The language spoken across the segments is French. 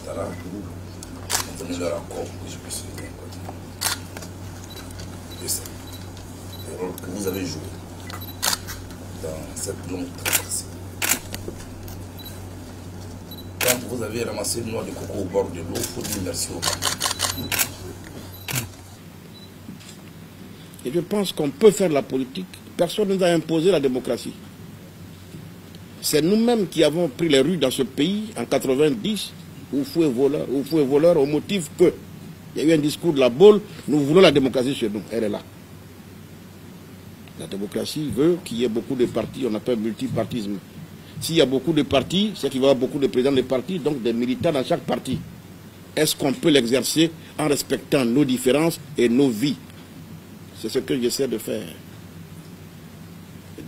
Ouattara, donner leur accord pour que je puisse venir. C'est ça. Le rôle que vous avez joué dans cette longue traversée. Quand vous avez ramassé une noix de coco au bord de l'eau, il faut dire merci au vent. Et je pense qu'on peut faire la politique. Personne ne nous a imposé la démocratie. C'est nous-mêmes qui avons pris les rues dans ce pays en 90, au fou et voleur, au motif que il y a eu un discours de la Baule, nous voulons la démocratie chez nous. Elle est là. La démocratie veut qu'il y ait beaucoup de partis, on appelle multipartisme. S'il y a beaucoup de partis, c'est qu'il va y avoir beaucoup de présidents de partis, donc des militants dans chaque parti. Est-ce qu'on peut l'exercer en respectant nos différences et nos vies? C'est ce que j'essaie de faire.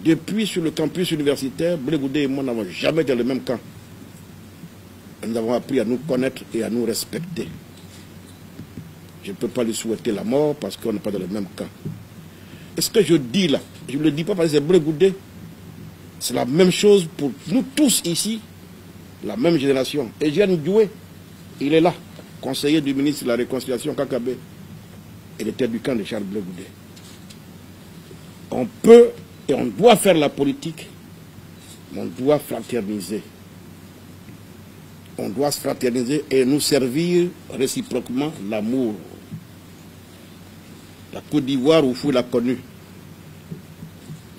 Depuis sur le campus universitaire, Blé Goudé et moi n'avons jamais été dans le même camp. Nous avons appris à nous connaître et à nous respecter. Je ne peux pas lui souhaiter la mort parce qu'on n'est pas dans le même camp. Et ce que je dis là, je ne le dis pas parce que c'est Blé Goudé. C'est la même chose pour nous tous ici, la même génération. Et Jeanne Doué, il est là, conseiller du ministre de la Réconciliation, Kakabé. Il était du camp de Charles Blé Goudé. On peut et on doit faire la politique, mais on doit fraterniser. On doit se fraterniser et nous servir réciproquement l'amour. La Côte d'Ivoire, Oufou l'a connue.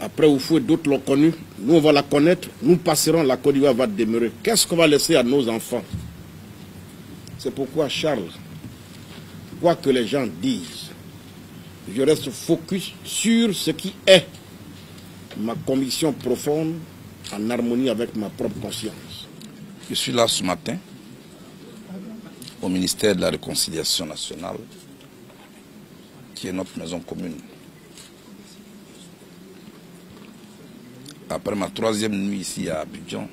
Après Oufou, d'autres l'ont connue. Nous, on va la connaître. Nous passerons, la Côte d'Ivoire va demeurer. Qu'est-ce qu'on va laisser à nos enfants? C'est pourquoi, Charles, quoi que les gens disent, je reste focus sur ce qui est ma conviction profonde en harmonie avec ma propre conscience. Je suis là ce matin au ministère de la Réconciliation nationale, qui est notre maison commune. Après ma 3e nuit ici à Abidjan,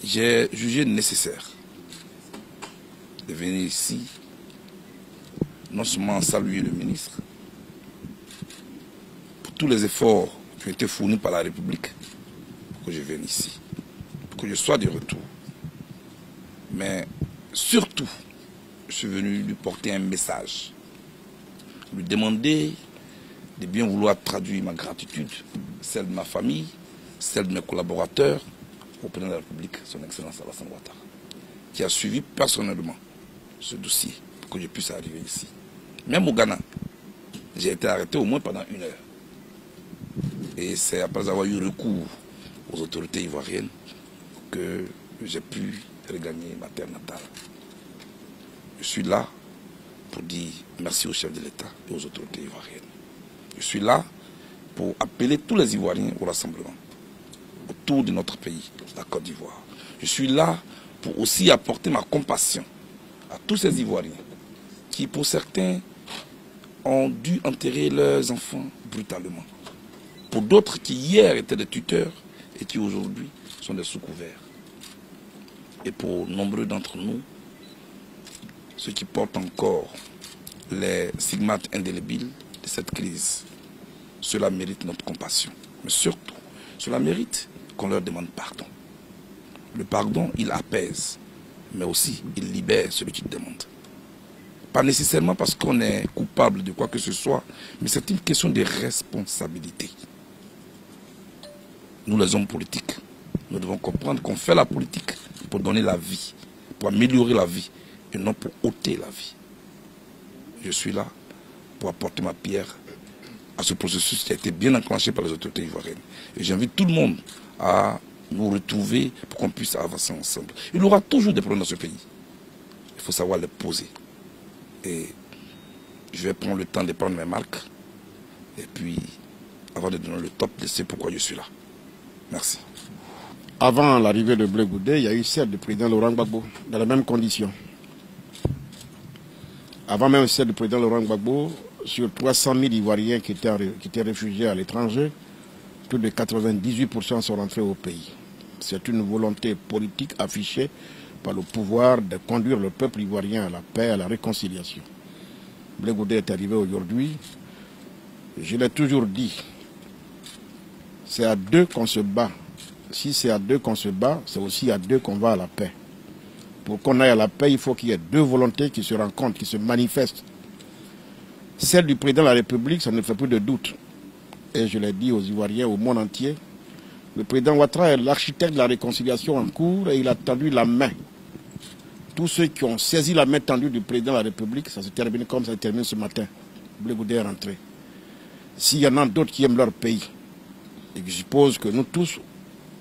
j'ai jugé nécessaire de venir ici, non seulement saluer le ministre, pour tous les efforts qui ont été fournis par la République, pour que je vienne ici, pour que je sois de retour. Mais surtout, je suis venu lui porter un message, lui demander de bien vouloir traduire ma gratitude, celle de ma famille, celle de mes collaborateurs, au président de la République, son Excellence Alassane Ouattara, qui a suivi personnellement ce dossier pour que je puisse arriver ici. Même au Ghana, j'ai été arrêté au moins pendant 1 heure. Et c'est après avoir eu recours aux autorités ivoiriennes que j'ai pu regagner ma terre natale. Je suis là pour dire merci au chef de l'État et aux autorités ivoiriennes. Je suis là pour appeler tous les Ivoiriens au rassemblement autour de notre pays, la Côte d'Ivoire. Je suis là pour aussi apporter ma compassion à tous ces Ivoiriens qui, pour certains, ont dû enterrer leurs enfants brutalement. Pour d'autres qui hier étaient des tuteurs et qui aujourd'hui sont des sous-couverts. Et pour nombreux d'entre nous, ceux qui portent encore les stigmates indélébiles de cette crise, cela mérite notre compassion. Mais surtout, cela mérite qu'on leur demande pardon. Le pardon, il apaise, mais aussi il libère celui qui le demande. Pas nécessairement parce qu'on est coupable de quoi que ce soit, mais c'est une question de responsabilité. Nous, les hommes politiques, nous devons comprendre qu'on fait la politique pour donner la vie, pour améliorer la vie, et non pour ôter la vie. Je suis là pour apporter ma pierre à ce processus qui a été bien enclenché par les autorités ivoiriennes. Et j'invite tout le monde à nous retrouver pour qu'on puisse avancer ensemble. Il y aura toujours des problèmes dans ce pays. Il faut savoir les poser. Et je vais prendre le temps de prendre mes marques. Et puis, avant de donner le top, je sais pourquoi je suis là. Merci. Avant l'arrivée de Blé Goudé, il y a eu celle du président Laurent Gbagbo, dans les mêmes conditions. Avant même celle du président Laurent Gbagbo, sur 300 000 Ivoiriens qui étaient réfugiés à l'étranger, plus de 98% sont rentrés au pays. C'est une volonté politique affichée par le pouvoir de conduire le peuple ivoirien à la paix, à la réconciliation. Blé Goudé est arrivé aujourd'hui. Je l'ai toujours dit, c'est à deux qu'on se bat. Si c'est à deux qu'on se bat, c'est aussi à deux qu'on va à la paix. Pour qu'on aille à la paix, il faut qu'il y ait deux volontés qui se rencontrent, qui se manifestent. Celle du président de la République, ça ne fait plus de doute. Et je l'ai dit aux Ivoiriens, au monde entier, le président Ouattara est l'architecte de la réconciliation en cours et il a tendu la main. Tous ceux qui ont saisi la main tendue du président de la République, ça se termine comme ça se termine ce matin. Blé Goudé est rentré. S'il y en a d'autres qui aiment leur pays, et je suppose que nous tous,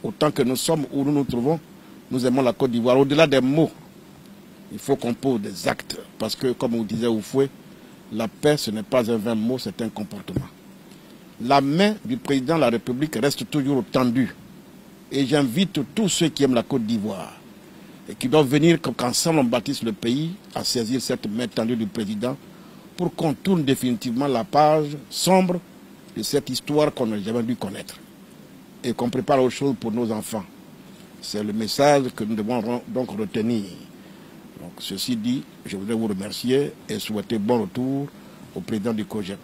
autant que nous sommes où nous nous trouvons, nous aimons la Côte d'Ivoire. Au-delà des mots, il faut qu'on pose des actes. Parce que, comme vous disait Oufoué, la paix, ce n'est pas un vain mot, c'est un comportement. La main du président de la République reste toujours tendue. Et j'invite tous ceux qui aiment la Côte d'Ivoire et qui doivent venir, qu'ensemble on bâtisse le pays, à saisir cette main tendue du président pour qu'on tourne définitivement la page sombre de cette histoire qu'on n'a jamais dû connaître. Et qu'on prépare autre chose pour nos enfants. C'est le message que nous devons donc retenir. Donc, ceci dit, je voudrais vous remercier et souhaiter bon retour au président du COJEP.